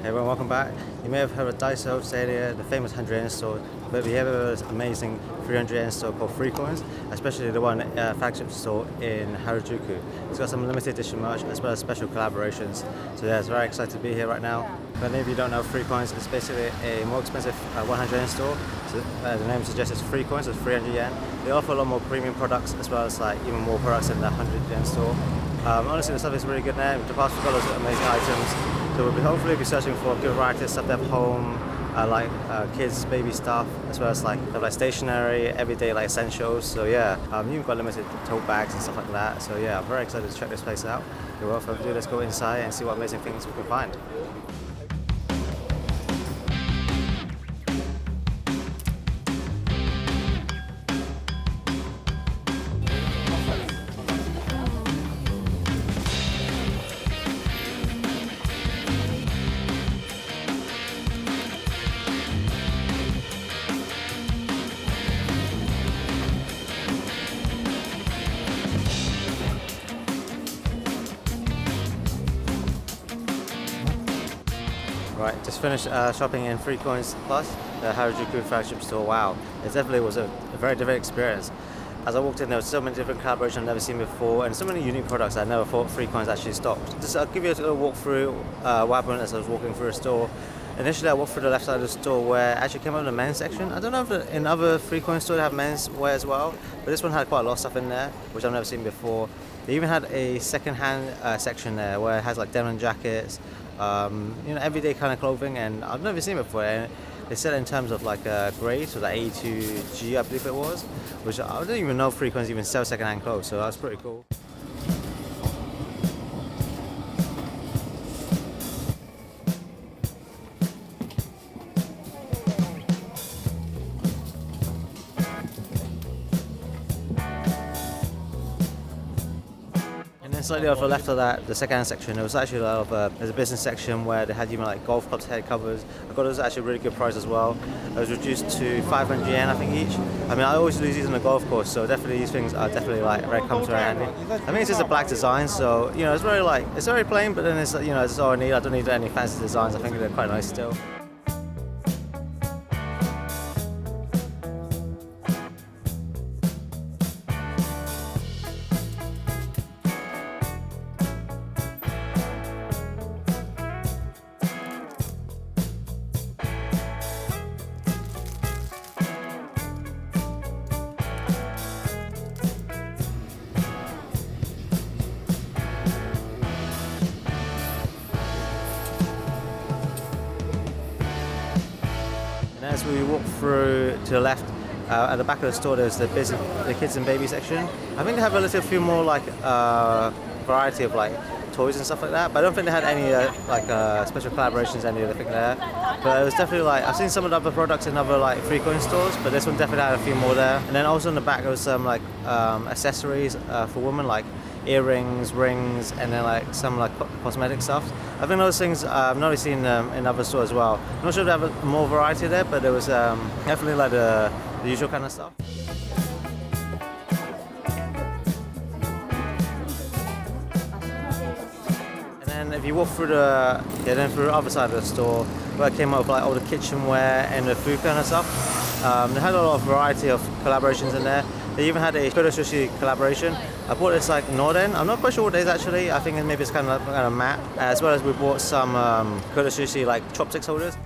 Hey everyone, welcome back. You may have heard of Daiso, Sadia, the famous 100 yen store, but we have this amazing 300 yen store called 3COINS, especially the one flagship store in Harajuku. It's got some limited edition merch as well as special collaborations. So yeah, it's very excited to be here right now. For any of you who don't know 3COINS, it's basically a more expensive 100 yen store. So the name suggests it's 3COINS, it's 300 yen. They offer a lot more premium products as well as like even more products in the 100 yen store. Honestly, the stuff is really good there. The past few colors are amazing items. So we'll hopefully be searching for good variety of stuff at home, like kids, baby stuff, as well as like stationery, everyday like essentials. So yeah, you've got limited tote bags and stuff like that. So yeah, I'm very excited to check this place out. Without further ado, let's go inside and see what amazing things we can find. Right, just finished shopping in 3COINS Plus, the Harajuku Flagship store. Wow, it definitely was a very different experience. As I walked in, there were so many different collaborations I've never seen before, and so many unique products I never thought 3COINS actually stocked. Just I'll give you a little walkthrough what happened as I was walking through the store. Initially, I walked through the left side of the store where I actually came up in the men's section. I don't know if in other 3COINS stores they have men's wear as well, but this one had quite a lot of stuff in there, which I've never seen before. They even had a second-hand section there where it has like denim jackets, everyday kind of clothing, and I've never seen it before. And they said in terms of like grade, so like A2G, I believe it was, which I don't even know 3COINS even sell second-hand clothes, so that's pretty cool. Slightly off the left of that, the second-hand section, there was actually a lot of there's a business section where they had even like golf clubs head covers. I got those actually really good price as well. It was reduced to 500 yen I think each. I mean, I always lose these on the golf course, so definitely these things are definitely like very come to very handy. I think it's just a black design, so it's very plain, but then it's it's all I need. I don't need any fancy designs. I think they're quite nice still. And as we walk through to the left, at the back of the store, there's the kids and baby section. I think they have a little few more like variety of like toys and stuff like that, but I don't think they had any special collaborations, any other thing there. But it was definitely like, I've seen some of the other products in other like 3COINS stores, but this one definitely had a few more there. And then also in the back there was some like accessories for women, like earrings, rings, and then like some like cosmetic stuff. I think those things I've not seen in other stores as well. I'm not sure if they have more variety there, but there was definitely like the usual kind of stuff. And if you walk through through the other side of the store, where I came up with like all the kitchenware and the food kind of stuff, they had a lot of variety of collaborations in there. They even had a Sushi collaboration. I bought this like Norden. I'm not quite sure what it is actually. I think maybe it's kind of matte. As well as we bought some Sushi like chopsticks holders.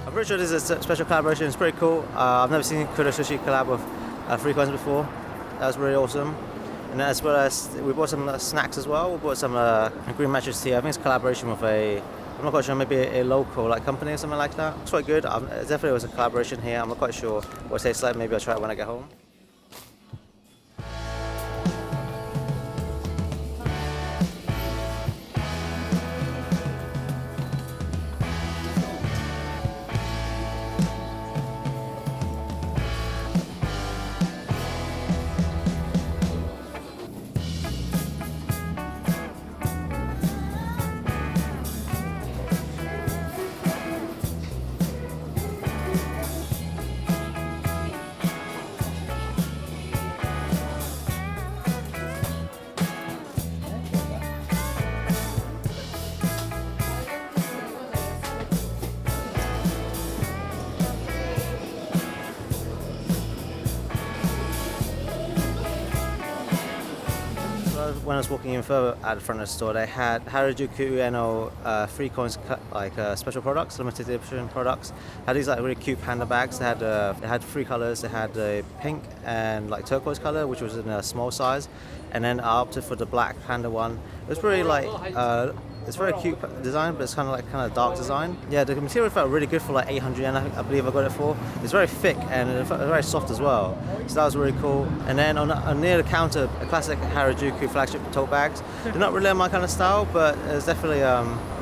I'm pretty sure this is a special collaboration. It's pretty cool. I've never seen Sushi collab with 3COINS before. That was really awesome. And as well as we bought some snacks as well. We bought some green matcha tea. I think it's a collaboration with I'm not quite sure, maybe a local like company or something like that. It's quite good. Definitely was a collaboration here. I'm not quite sure what it tastes like. Maybe I'll try it when I get home. when I was walking in further at the front of the store, they had Harajuku-Only 3COINS special products, limited edition products. Had these like really cute panda bags. They had 3 colors. They had the pink and like turquoise color, which was in a small size, and then I opted for the black panda one. It was really like it's very cute design, but it's kind of dark design. Yeah, the material felt really good for like 800 yen, I believe I got it for. It's very thick and it felt very soft as well. So that was really cool. And then on near the counter, a classic Harajuku Flagship tote bags. They're not really my kind of style, but it's definitely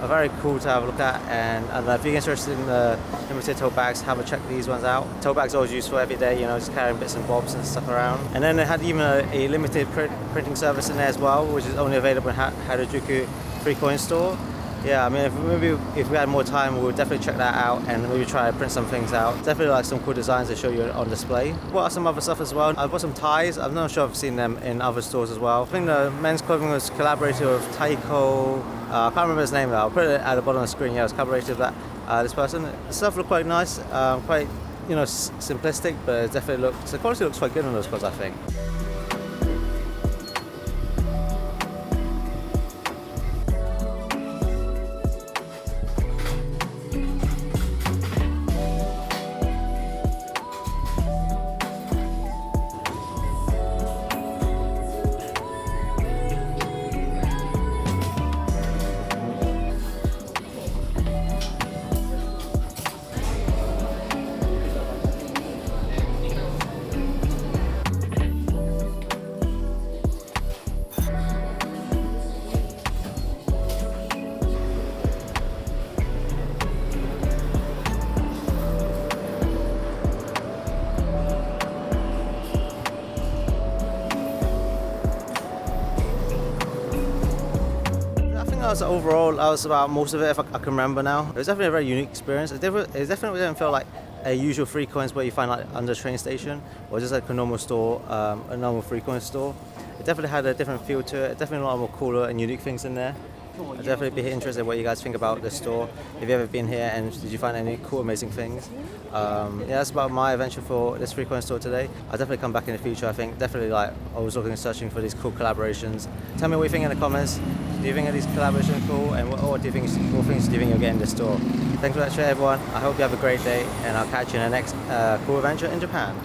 very cool to have a look at. And I don't know, if you're interested in the limited tote bags, have a check these ones out. Tote bags are always useful every day, you know, just carrying bits and bobs and stuff around. And then they had even a limited printing service in there as well, which is only available in Harajuku 3COINS store. Yeah, I mean, if we had more time, we would definitely check that out and maybe try to print some things out. Definitely like some cool designs to show you on display. Bought some other stuff as well. I bought some ties. I'm not sure if I've seen them in other stores as well. I think the men's clothing was collaborated with Taiko. I can't remember his name though. I'll put it at the bottom of the screen. Yeah, it was collaborated with this person. The stuff looked quite nice, quite simplistic, but it definitely the quality looks quite good on those clothes, I think. Overall, that was about most of it, if I can remember now. It was definitely a very unique experience. It definitely didn't feel like a usual 3COINS where you find like under a train station, or just like a normal store, a normal 3COINS store. It definitely had a different feel to it. Definitely a lot more cooler and unique things in there. I'd definitely be interested in what you guys think about this store. Have you ever been here and did you find any cool, amazing things? Yeah, that's about my adventure for this 3COINS store today. I'll definitely come back in the future. I think definitely like I was looking and searching for these cool collaborations. Tell me what you think in the comments. Do you think these collaborations are cool? And what do you think? What things do you think you'll get in this store? Thanks for that, everyone. I hope you have a great day, and I'll catch you in the next cool adventure in Japan.